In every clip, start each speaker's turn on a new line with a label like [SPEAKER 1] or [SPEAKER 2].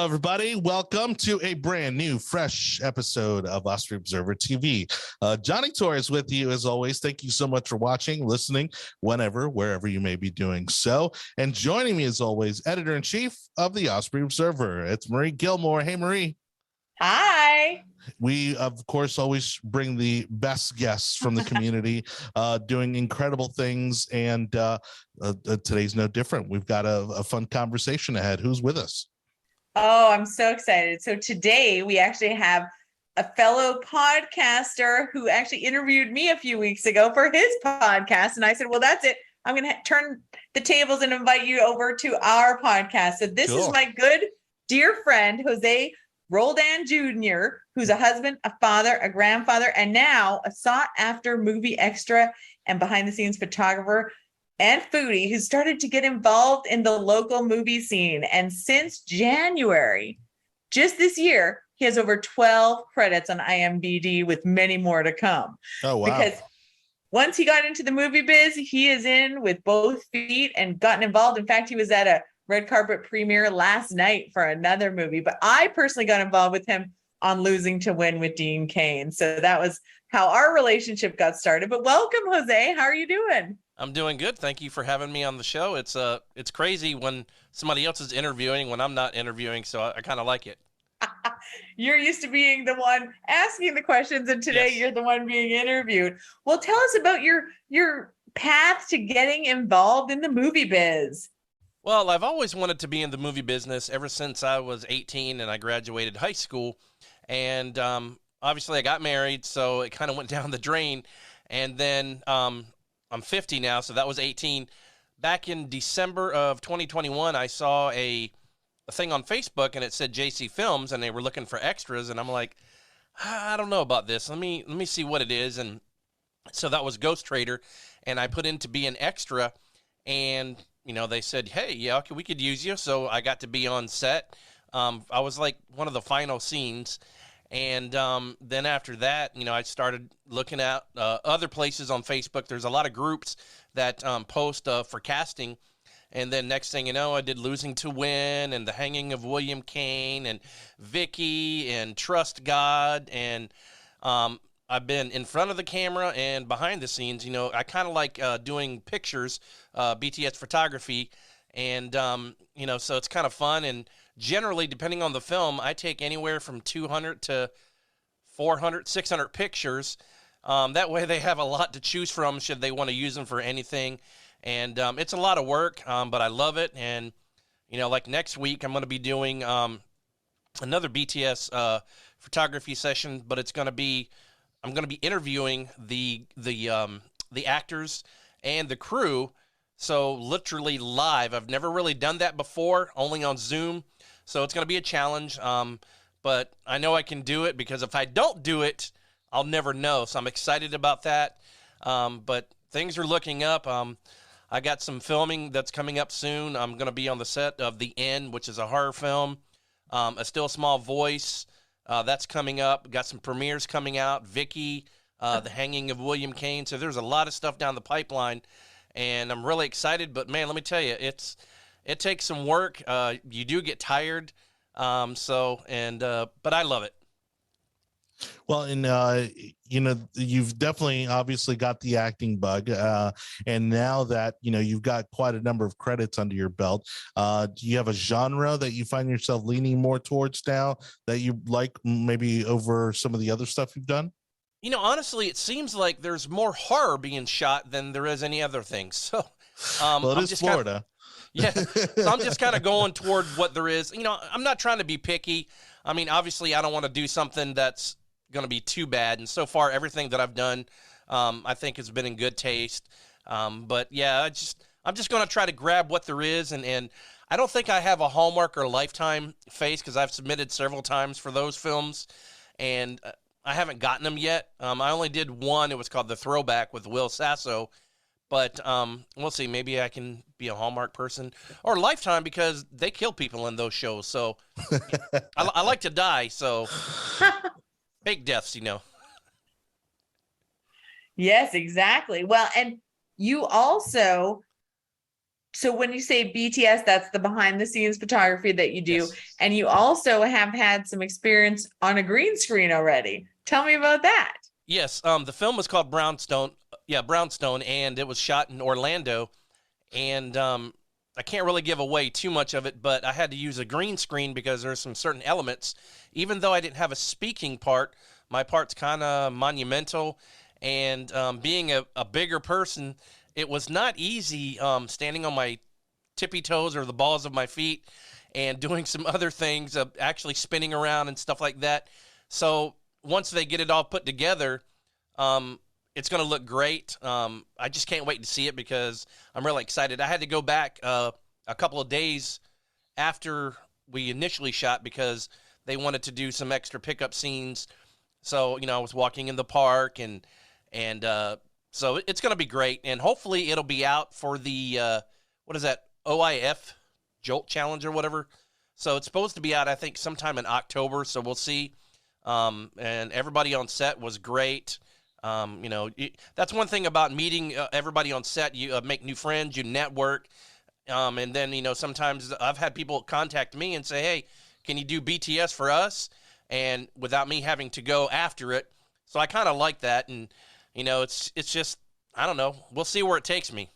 [SPEAKER 1] everybody. Welcome to a brand new, fresh episode of Osprey Observer TV. Johnny Torres with you as always. Thank you so much for watching, listening, whenever, wherever you may be doing so. And joining me as always, editor-in-chief of the Osprey Observer. It's Marie Gilmore. Hey, Marie.
[SPEAKER 2] Hi.
[SPEAKER 1] We, of course, always bring the best guests from the community doing incredible things. And today's no different. We've got a fun conversation ahead. Who's with us?
[SPEAKER 2] Oh, I'm so excited. So today we actually have a fellow podcaster who actually interviewed me a few weeks ago for his podcast. And I said, well, that's it. I'm going to turn the tables and invite you over to our podcast. So this is my good, dear friend, Jose Roldan Jr., who's a husband, a father, a grandfather, and now a sought-after movie extra and behind-the-scenes photographer and foodie who started to get involved in the local movie scene. And since January, just this year, he has over 12 credits on IMDb with many more to come.
[SPEAKER 1] Oh, wow.
[SPEAKER 2] Because once he got into the movie biz, he is in with both feet and gotten involved. In fact, he was at a red carpet premiere last night for another movie. But I personally got involved with him on Losing to Win with Dean Cain. So that was how our relationship got started. But welcome, Jose. How are you doing?
[SPEAKER 3] I'm doing good. Thank you for having me on the show. It's crazy when somebody else is interviewing when I'm not interviewing, so I kind of like it.
[SPEAKER 2] You're used to being the one asking the questions, and today You're the one being interviewed. Well, tell us about your path to getting involved in the movie biz.
[SPEAKER 3] Well, I've always wanted to be in the movie business ever since I was 18 and I graduated high school. And obviously I got married, so it kind of went down the drain. And then I'm 50 now, so that was 18. Back in December of 2021, I saw a thing on Facebook, and it said JC Films, and they were looking for extras. And I'm like, I don't know about this. Let me see what it is. And so that was Ghost Trader, and I put in to be an extra, and they said, hey, yeah, okay, we could use you. So I got to be on set. I was like one of the final scenes. And then after that, I started looking at other places on Facebook. There's a lot of groups that post for casting. And then next thing you know, I did Losing to Win and The Hanging of William Cain and Vicky and Trust God. And I've been in front of the camera and behind the scenes. I kind of like doing pictures, BTS photography. And, so it's kind of fun. And generally, depending on the film, I take anywhere from 200 to 400, 600 pictures. That way they have a lot to choose from should they want to use them for anything. And it's a lot of work, but I love it. And, like next week, I'm going to be doing another BTS photography session, but I'm going to be interviewing the actors and the crew. So literally live. I've never really done that before, only on Zoom. So it's going to be a challenge. But I know I can do it because if I don't do it, I'll never know. So I'm excited about that. But things are looking up. I got some filming that's coming up soon. I'm going to be on the set of The End, which is a horror film. A Still Small Voice. That's coming up. Got some premieres coming out. Vicky, The Hanging of William Cain. So there's a lot of stuff down the pipeline. And I'm really excited, but man, let me tell you, it takes some work. You do get tired, but I love it.
[SPEAKER 1] Well, and you've definitely obviously got the acting bug, and now that you've got quite a number of credits under your belt, do you have a genre that you find yourself leaning more towards now that you like, maybe over some of the other stuff you've done?
[SPEAKER 3] Honestly, it seems like there's more horror being shot than there is any other thing. So,
[SPEAKER 1] well, it is Florida.
[SPEAKER 3] So I'm just kind of going toward what there is. I'm not trying to be picky. I mean, obviously, I don't want to do something that's going to be too bad. And so far, everything that I've done, I think has been in good taste. But yeah, I'm just going to try to grab what there is. And I don't think I have a Hallmark or Lifetime face because I've submitted several times for those films. And I haven't gotten them yet. I only did one. It was called The Throwback with Will Sasso. But we'll see. Maybe I can be a Hallmark person or Lifetime because they kill people in those shows. So I like to die. So fake deaths,
[SPEAKER 2] Yes, exactly. Well, and you also so when you say BTS, that's the behind the scenes photography that you do.
[SPEAKER 3] Yes.
[SPEAKER 2] And you also have had some experience on a green screen already. Tell me about that.
[SPEAKER 3] Yes. The film was called Brownstone. Yeah, Brownstone, and it was shot in Orlando. And I can't really give away too much of it, but I had to use a green screen because there's some certain elements. Even though I didn't have a speaking part, my part's kind of monumental. And being a bigger person, it was not easy standing on my tippy toes or the balls of my feet and doing some other things, actually spinning around and stuff like that. So once they get it all put together, it's going to look great. I just can't wait to see it because I'm really excited. I had to go back a couple of days after we initially shot because they wanted to do some extra pickup scenes. So, I was walking in the park and so it's going to be great. And hopefully it'll be out for the, what is that? OIF Jolt Challenge or whatever. So it's supposed to be out, I think, sometime in October. So we'll see. And everybody on set was great. That's one thing about meeting everybody on set. You make new friends, you network. And then, sometimes I've had people contact me and say, hey, can you do BTS for us? And without me having to go after it. So I kind of like that. And, it's just, I don't know. We'll see where it takes me.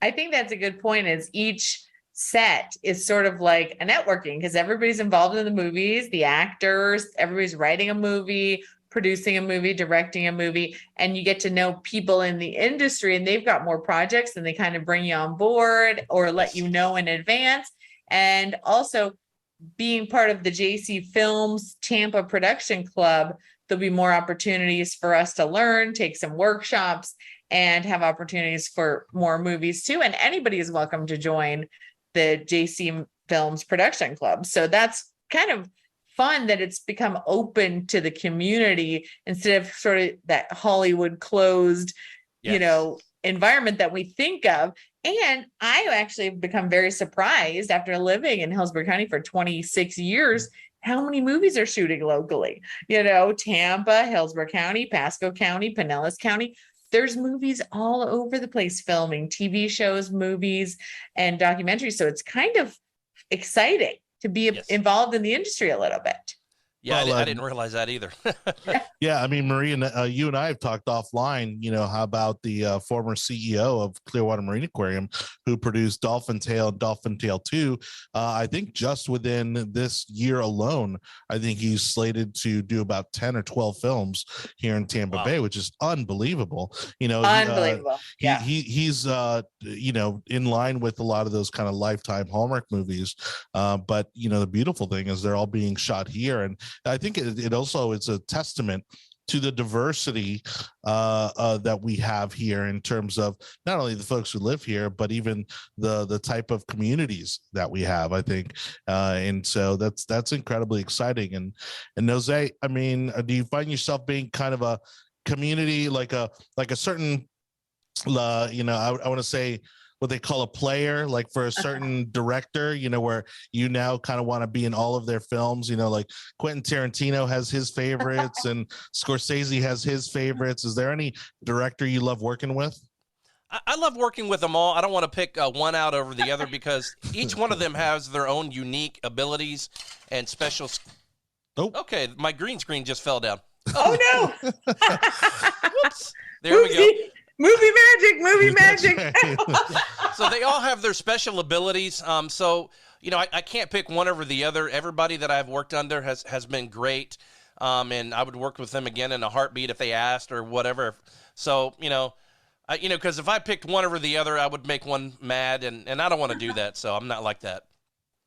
[SPEAKER 2] I think that's a good point, is each set is sort of like a networking because everybody's involved in the movies, the actors, everybody's writing a movie, producing a movie, directing a movie, and you get to know people in the industry and they've got more projects and they kind of bring you on board or let you know in advance. And also being part of the JC Films Tampa Production Club, there'll be more opportunities for us to learn, take some workshops, and have opportunities for more movies too. And anybody is welcome to join the JC Films Production Club. So that's kind of fun that it's become open to the community instead of sort of that Hollywood closed, environment that we think of. And I actually have become very surprised after living in Hillsborough County for 26 years, how many movies are shooting locally, Tampa, Hillsborough County, Pasco County, Pinellas County. There's movies all over the place filming, TV shows, movies, and documentaries. So it's kind of exciting to be involved in the industry a little bit.
[SPEAKER 3] Yeah, well, I didn't realize that either.
[SPEAKER 1] Yeah, I mean, Marie, you and I have talked offline, how about the former CEO of Clearwater Marine Aquarium who produced Dolphin Tale and Dolphin Tale 2. I think just within this year alone, I think he's slated to do about 10 or 12 films here in Tampa Bay, which is unbelievable.
[SPEAKER 2] Unbelievable.
[SPEAKER 1] He's in line with a lot of those kind of Lifetime Hallmark movies. But, the beautiful thing is they're all being shot here. And I think it also is a testament to the diversity that we have here in terms of not only the folks who live here, but even the type of communities that we have, I think. And so that's incredibly exciting. And Jose, I mean, do you find yourself being kind of a community, like a certain, I want to say, what they call a player, like for a certain director, where you now kind of want to be in all of their films, like Quentin Tarantino has his favorites and Scorsese has his favorites. Is there any director you love working with?
[SPEAKER 3] I love working with them all. I don't want to pick one out over the other because each one of them has their own unique abilities and special. Oh, okay. My green screen just fell down.
[SPEAKER 2] Oh no.
[SPEAKER 3] Whoops. There we go.
[SPEAKER 2] Movie magic.
[SPEAKER 3] So they all have their special abilities. So, I can't pick one over the other. Everybody that I've worked under has been great. And I would work with them again in a heartbeat if they asked or whatever. So, because if I picked one over the other, I would make one mad. And I don't want to do that. So I'm not like that.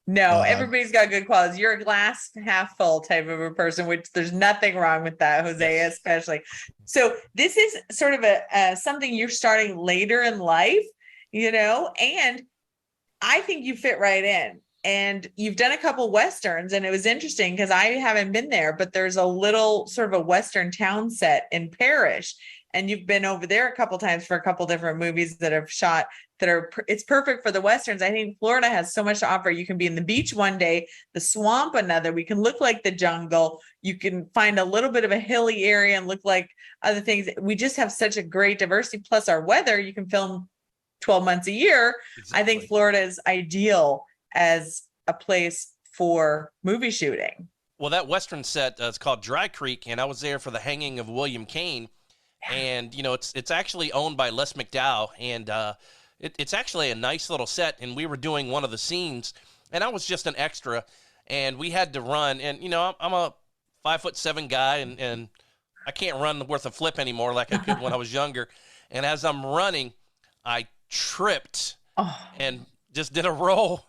[SPEAKER 2] No, everybody's got good qualities. You're a glass half full type of a person, which there's nothing wrong with that, Jose, especially. So this is sort of a something you're starting later in life, and I think you fit right in. And you've done a couple Westerns, and it was interesting because I haven't been there, but there's a little sort of a Western town set in Parrish. And you've been over there a couple times for a couple different movies that have shot it's perfect for the Westerns. I think Florida has so much to offer. You can be in the beach one day, the swamp another. We can look like the jungle. You can find a little bit of a hilly area and look like other things. We just have such a great diversity. Plus our weather, you can film 12 months a year.
[SPEAKER 3] Exactly.
[SPEAKER 2] I think Florida is ideal as a place for movie shooting.
[SPEAKER 3] Well, that Western set is called Dry Creek, and I was there for the hanging of William Cain. And, you know, it's actually owned by Les McDowell, and it's actually a nice little set, and we were doing one of the scenes, and I was just an extra, and we had to run, and, you know, I'm a 5'7" guy, and I can't run worth a flip anymore like I could when I was younger, and as I'm running, I tripped and just did a roll.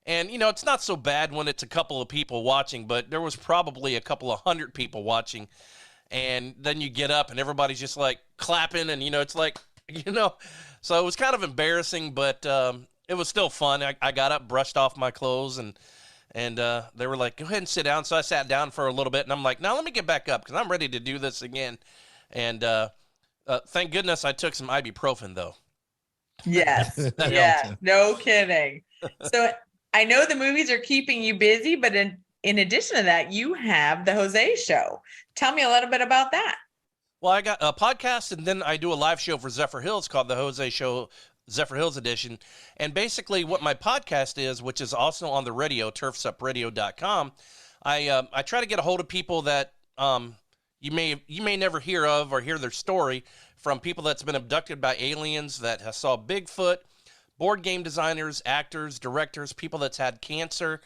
[SPEAKER 3] And, you know, it's not so bad when it's a couple of people watching, but there was probably a couple of 100 people watching. And then you get up and everybody's just like clapping and, you know, it's like, you know, so it was kind of embarrassing, but it was still fun. I got up, brushed off my clothes, and they were like, go ahead and sit down. So I sat down for a little bit, and I'm like, now let me get back up because I'm ready to do this again. And thank goodness I took some ibuprofen, though.
[SPEAKER 2] Yes. Yeah. No kidding. So I know the movies are keeping you busy, but in addition to that, you have the Jose Show. Tell me a little bit about that.
[SPEAKER 3] Well, I got a podcast, and then I do a live show for Zephyr Hills called the Jose Show Zephyr Hills Edition. And basically what my podcast is, which is also on the radio, turfsupradio.com, I try to get a hold of people that you may never hear of or hear their story, from people that's been abducted by aliens, that saw Bigfoot, board game designers, actors, directors, people that's had cancer.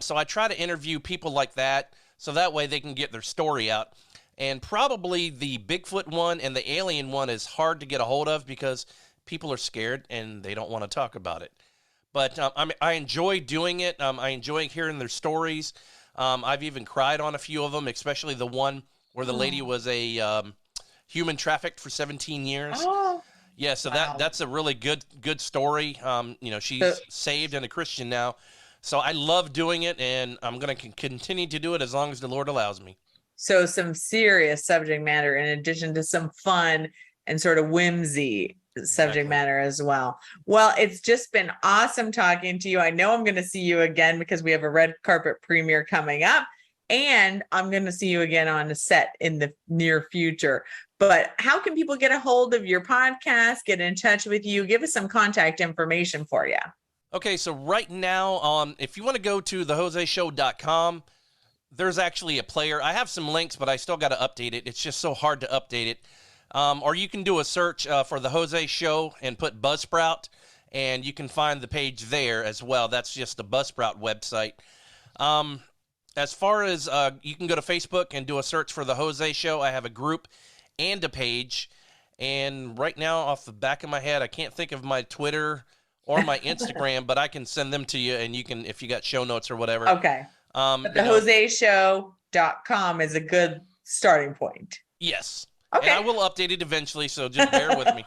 [SPEAKER 3] So I try to interview people like that, so that way they can get their story out. And probably the Bigfoot one and the alien one is hard to get a hold of because people are scared and they don't want to talk about it. But I enjoy doing it. I enjoy hearing their stories. I've even cried on a few of them, especially the one where the lady was a human trafficked for 17 years. Yeah, so that's a really good story. You know, she's saved and a Christian now. So I love doing it, and I'm going to continue to do it as long as the Lord allows me.
[SPEAKER 2] So some serious subject matter in addition to some fun and sort of whimsy subject matter as well. Well, it's just been awesome talking to you. I know I'm going to see you again because we have a red carpet premiere coming up, and I'm going to see you again on the set in the near future. But how can people get a hold of your podcast, get in touch with you? Give us some contact information for you.
[SPEAKER 3] Okay, so right now, if you want to go to thejoseshow.com, there's actually a player. I have some links, but I still got to update it. It's just so hard to update it. Or you can do a search for The Jose Show and put Buzzsprout, and you can find the page there as well. That's just the Buzzsprout website. As far as you can go to Facebook and do a search for The Jose Show. I have a group and a page. And right now, off the back of my head, I can't think of my Twitter or my Instagram, but I can send them to you, and you can, if you got show notes or whatever.
[SPEAKER 2] Okay. But thejoseshow.com is a good starting point.
[SPEAKER 3] Yes.
[SPEAKER 2] Okay.
[SPEAKER 3] And I will update it eventually, so just bear with me.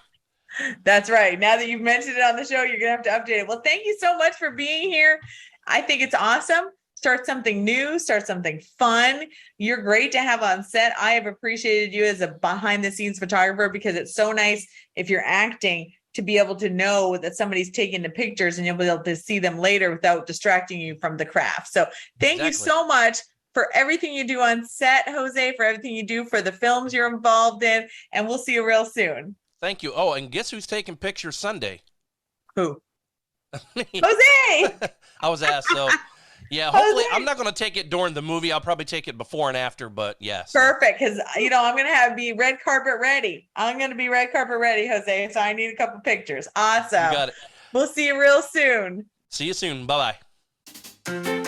[SPEAKER 2] That's right. Now that you've mentioned it on the show, you're going to have to update it. Well, thank you so much for being here. I think it's awesome. Start something new, start something fun. You're great to have on set. I have appreciated you as a behind the scenes photographer because it's so nice if you're acting to be able to know that somebody's taking the pictures and you'll be able to see them later without distracting you from the craft. So thank you so much for everything you do on set, Jose, for everything you do for the films you're involved in. And we'll see you real soon.
[SPEAKER 3] Thank you. Oh, and guess who's taking pictures Sunday?
[SPEAKER 2] Who?
[SPEAKER 3] Me.
[SPEAKER 2] Jose!
[SPEAKER 3] I was asked, so yeah, hopefully I'm not going to take it during the movie. I'll probably take it before and after, but yes. Yeah,
[SPEAKER 2] perfect, because, you know, I'm going to be red carpet ready. I'm going to be red carpet ready, Jose, so I need a couple pictures. Awesome.
[SPEAKER 3] You got it.
[SPEAKER 2] We'll see you real soon.
[SPEAKER 3] See you soon. Bye-bye.